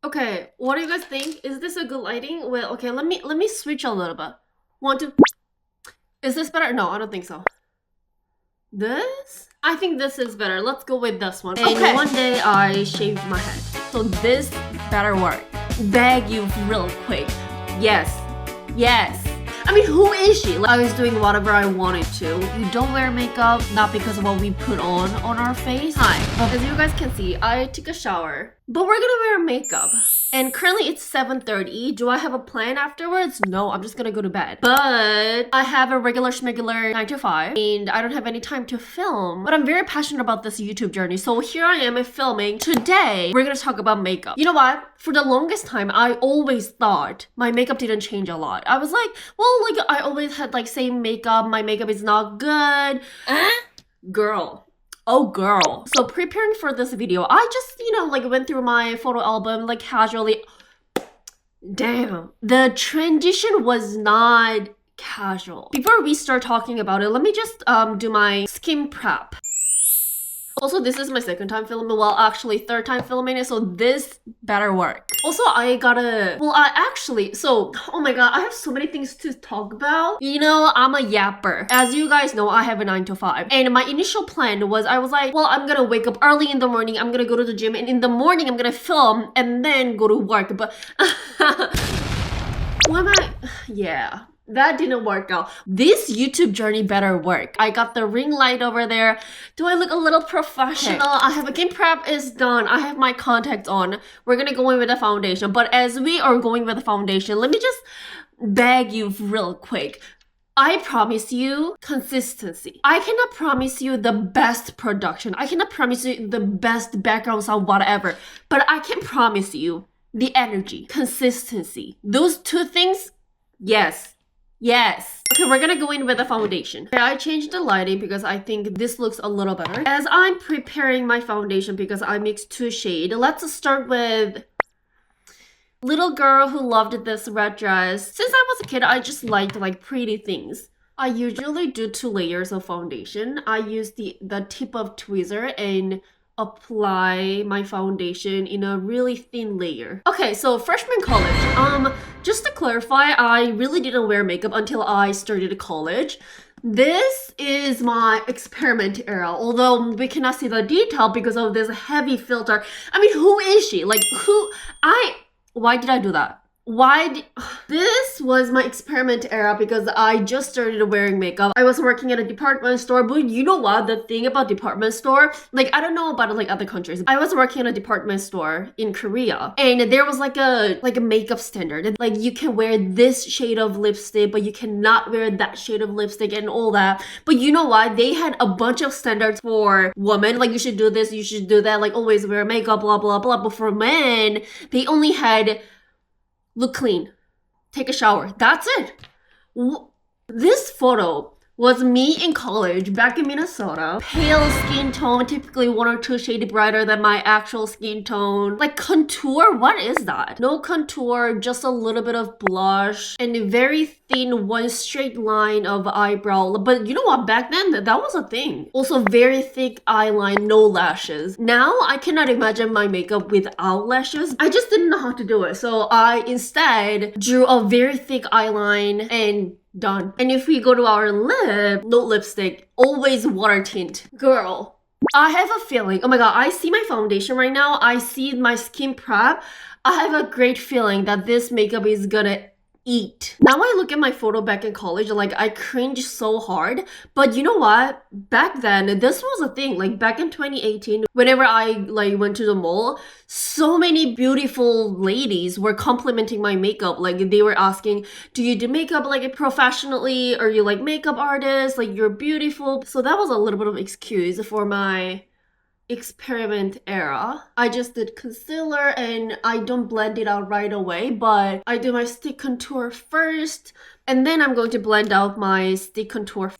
Okay, what do you guys think? Is this a good lighting? Well, okay, let me switch a little bit. One, two. Is this better? No, I don't think so. This? I think this is better. Let's go with this one. And okay. One day I shaved my head. So this better work. Bag you real quick. Yes. Yes. I mean, who is she? Like, I was doing whatever I wanted to. We don't wear makeup, not because of what we put on our face. Hi. As you guys can see, I took a shower, but we're gonna wear makeup. And currently it's 7:30. Do I have a plan afterwards? No, I'm just gonna go to bed. But I have a regular schmegular 9 to 5 and I don't have any time to film. But I'm very passionate about this YouTube journey. So here I am filming. Today, we're gonna talk about makeup. You know what? For the longest time, I always thought my makeup didn't change a lot. I was like, well, like I always had like same makeup. My makeup is not good. Girl. Oh girl. So preparing for this video, I just, like went through my photo album like casually. Damn. The transition was not casual. Before we start talking about it, let me just do my skin prep. Also, this is my second time filming, well, actually third time filming it, so this better work. Also, oh my god, I have so many things to talk about. I'm a yapper. As you guys know, I have a 9 to 5. And my initial plan was, I was like, well, I'm gonna wake up early in the morning, I'm gonna go to the gym, and in the morning, I'm gonna film, and then go to work, but... Yeah. That didn't work out. This YouTube journey better work. I got the ring light over there. Do I look a little professional? Okay. I have a skin prep is done. I have my contacts on. We're gonna go in with the foundation. But as we are going with the foundation, let me just beg you real quick. I promise you consistency. I cannot promise you the best production. I cannot promise you the best background sound, whatever. But I can promise you the energy, consistency. Those two things, yes. Yes. Okay, we're gonna go in with the foundation. I changed the lighting because I think this looks a little better. As I'm preparing my foundation because I mixed 2 shades, let's start with little girl who loved this red dress. Since I was a kid, I just liked like pretty things. I usually do 2 layers of foundation. I use the tip of tweezer and apply my foundation in a really thin layer. Okay, so freshman college. Just to clarify, I really didn't wear makeup until I started college. This is my experiment era, although we cannot see the detail because of this heavy filter. I mean, who is she? Like, why did I do that? This was my experiment era because I just started wearing makeup. I was working at a department store, but you know what? The thing about department store, like I don't know about like other countries. I was working at a department store in Korea and there was like a makeup standard. Like you can wear this shade of lipstick, but you cannot wear that shade of lipstick and all that. But you know what? They had a bunch of standards for women. Like you should do this, you should do that, like always wear makeup, blah, blah, blah. But for men, they only had look clean, take a shower. That's it. This photo was me in college back in Minnesota. Pale skin tone, typically 1 or 2 shades brighter than my actual skin tone. Like contour, what is that? No contour, just a little bit of blush and a very thin 1 straight line of eyebrow. But you know what, back then that was a thing. Also very thick eyeline, no lashes. Now I cannot imagine my makeup without lashes. I just didn't know how to do it. So I instead drew a very thick eyeline and done. And if we go to our lip, no lipstick, always water tint. Girl, I have a feeling, oh my god, I see my foundation right now, I see my skin prep. I have a great feeling that this makeup is gonna eat. Now I look at my photo back in college, like I cringe so hard. But you know what? Back then, this was a thing. Like back in 2018, whenever I like went to the mall, so many beautiful ladies were complimenting my makeup. Like they were asking, do you do makeup like professionally? Are you like makeup artist? Like you're beautiful. So that was a little bit of excuse for my experiment era. I just did concealer and I don't blend it out right away, but I do my stick contour first and then I'm going to blend out my stick contour.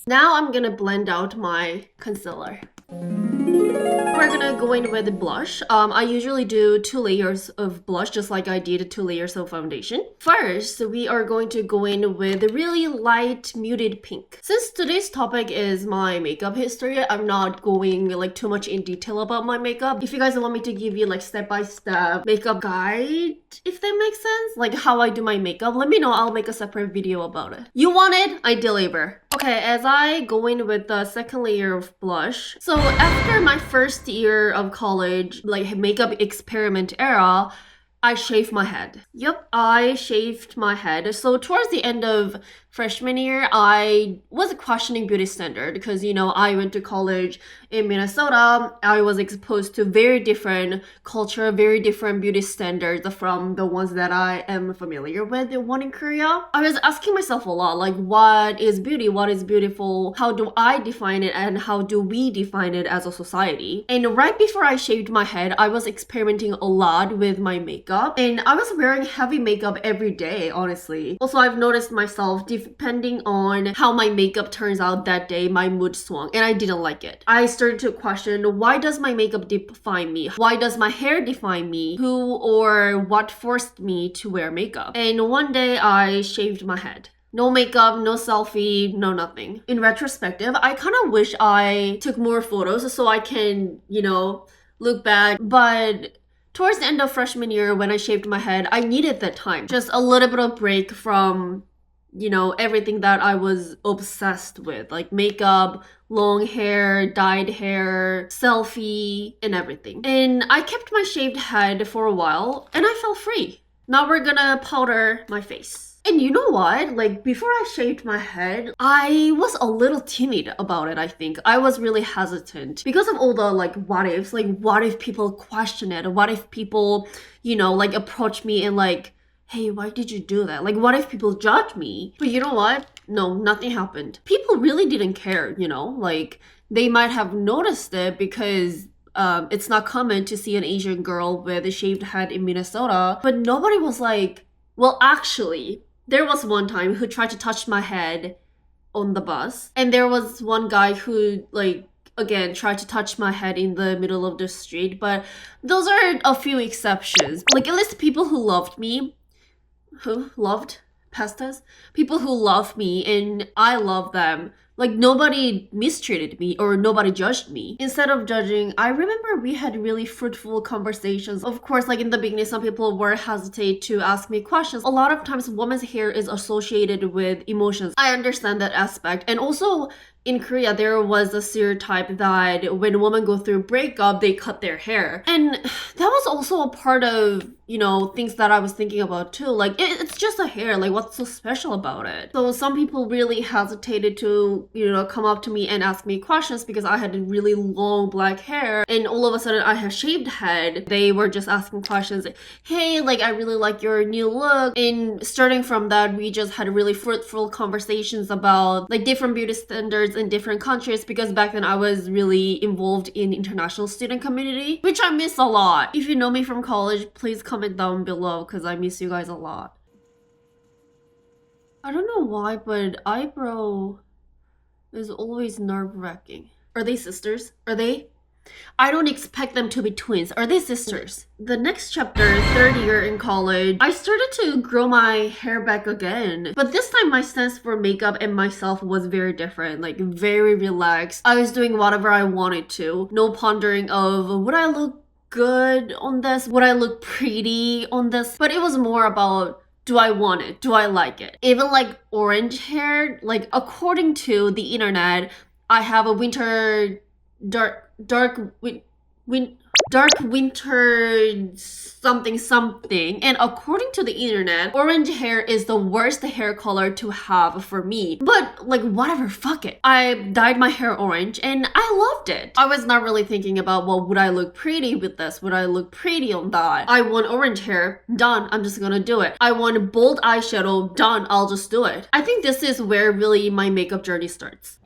Now I'm gonna blend out my concealer. We're gonna go in with blush. I usually do 2 layers of blush, just like I did 2 layers of foundation. First, we are going to go in with a really light muted pink. Since today's topic is my makeup history, I'm not going like too much in detail about my makeup. If you guys want me to give you like step-by-step makeup guide, if that makes sense, like how I do my makeup, let me know. I'll make a separate video about it. You want it? I deliver. Okay, as I go in with the second layer of blush. So after my first year of college, like makeup experiment era, I shaved my head. Yep, I shaved my head. So towards the end of freshman year, I was questioning beauty standard because, you know, I went to college in Minnesota. I was exposed to very different culture, very different beauty standards from the ones that I am familiar with, the one in Korea. I was asking myself a lot, like, what is beauty? What is beautiful? How do I define it? And how do we define it as a society? And right before I shaved my head, I was experimenting a lot with my makeup. And I was wearing heavy makeup every day, honestly. Also, I've noticed myself, depending on how my makeup turns out that day, my mood swung and I didn't like it. I started to question, why does my makeup define me? Why does my hair define me? Who or what forced me to wear makeup? And one day I shaved my head. No makeup, no selfie, no nothing. In retrospective, I kind of wish I took more photos so I can, you know, look back. But towards the end of freshman year, when I shaved my head, I needed that time. Just a little bit of break from, you know, everything that I was obsessed with, like makeup, long hair, dyed hair, selfie, and everything. And I kept my shaved head for a while and I felt free. Now we're gonna powder my face. And you know what? Like, before I shaved my head, I was a little timid about it, I think. I was really hesitant because of all the, like, what ifs. Like, what if people question it? What if people, you know, like, approach me and, like, hey, why did you do that? Like, what if people judge me? But you know what? No, nothing happened. People really didn't care, you know? Like, they might have noticed it because it's not common to see an Asian girl with a shaved head in Minnesota. But nobody was like, well, actually, there was one time who tried to touch my head on the bus. And there was one guy who, like, again, tried to touch my head in the middle of the street. But those are a few exceptions. Like, at least people who loved me, who loved pastas? People who love me and I love them. Like, nobody mistreated me or nobody judged me. Instead of judging, I remember we had really fruitful conversations. Of course, like in the beginning, some people were hesitate to ask me questions. A lot of times, women's hair is associated with emotions. I understand that aspect. And also, in Korea, there was a stereotype that when women go through breakup, they cut their hair. And that was also a part of, you know, things that I was thinking about too. Like, it's just a hair. Like, what's so special about it? So some people really hesitated to, you know, come up to me and ask me questions because I had really long black hair. And all of a sudden, I had shaved head. They were just asking questions. Like, hey, like, I really like your new look. And starting from that, we just had really fruitful conversations about, like, different beauty standards in different countries, because back then I was really involved in international student community, which I miss a lot. If you know me from college, please comment down below because I miss you guys a lot. I don't know why, but eyebrow is always nerve-wracking. Are they sisters? Are they? I don't expect them to be twins. Are they sisters? The next chapter, third year in college, I started to grow my hair back again. But this time my stance for makeup and myself was very different, like very relaxed. I was doing whatever I wanted to. No pondering of, would I look good on this? Would I look pretty on this? But it was more about, do I want it? Do I like it? Even like orange hair, like according to the internet, I have a winter dark winter something, and according to the internet, orange hair is the worst hair color to have for me. But like, whatever, fuck it. I dyed my hair orange and I loved it. I was not really thinking about, well, would I look pretty with this? Would I look pretty on that? I want orange hair, done, I'm just gonna do it. I want bold eyeshadow, done, I'll just do it. I think this is where really my makeup journey starts.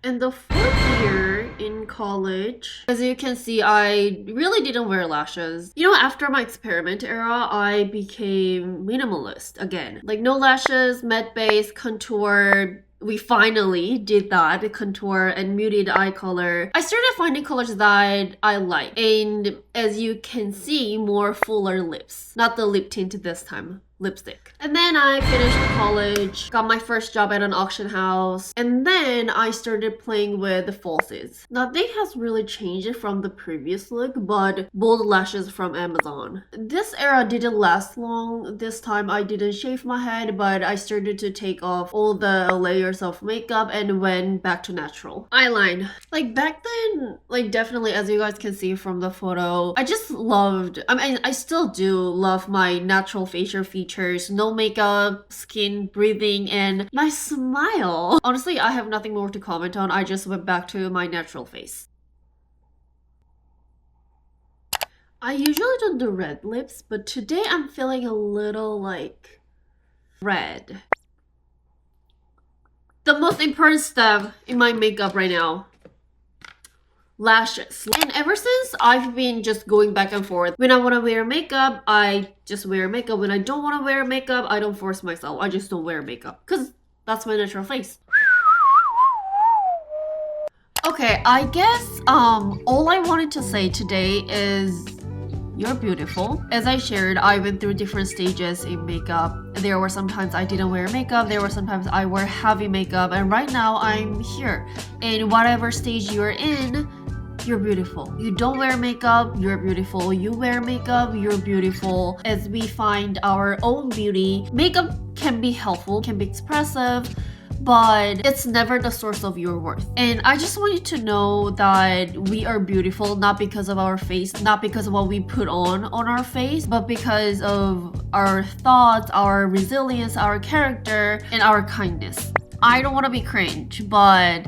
In the fourth year in college, as you can see, I really didn't wear lashes. You know, after my experiment era, I became minimalist again. Like, no lashes, matte base, contour, we finally did that, the contour and muted eye color. I started finding colors that I like, and as you can see, more fuller lips. Not the lip tint this time, lipstick. And then I finished college, got my first job at an auction house, and then I started playing with the falsies. Now they has really changed from the previous look, but bold lashes from Amazon. This era didn't last long. This time I didn't shave my head, but I started to take off all the layers of makeup and went back to natural. Eyeline. Like back then, like definitely as you guys can see from the photo, I just loved, I mean I still do love my natural facial features, no makeup, skin, breathing, and my smile. Honestly, I have nothing more to comment on. I just went back to my natural face. I usually don't do red lips, but today I'm feeling a little like red. The most important step in my makeup right now, lashes. And ever since, I've been just going back and forth. When I want to wear makeup, I just wear makeup. When I don't want to wear makeup, I don't force myself. I just don't wear makeup because that's my natural face. Okay, I guess all I wanted to say today is you're beautiful. As I shared, I went through different stages in makeup. There were sometimes I didn't wear makeup, there were sometimes I wear heavy makeup, and right now I'm here. In whatever stage you're in, you're beautiful. You don't wear makeup, you're beautiful. You wear makeup, you're beautiful. As we find our own beauty, makeup can be helpful, can be expressive, but it's never the source of your worth. And I just want you to know that we are beautiful not because of our face, not because of what we put on our face, but because of our thoughts, our resilience, our character, and our kindness. I don't want to be cringe, but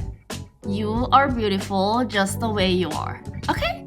you are beautiful just the way you are. Okay?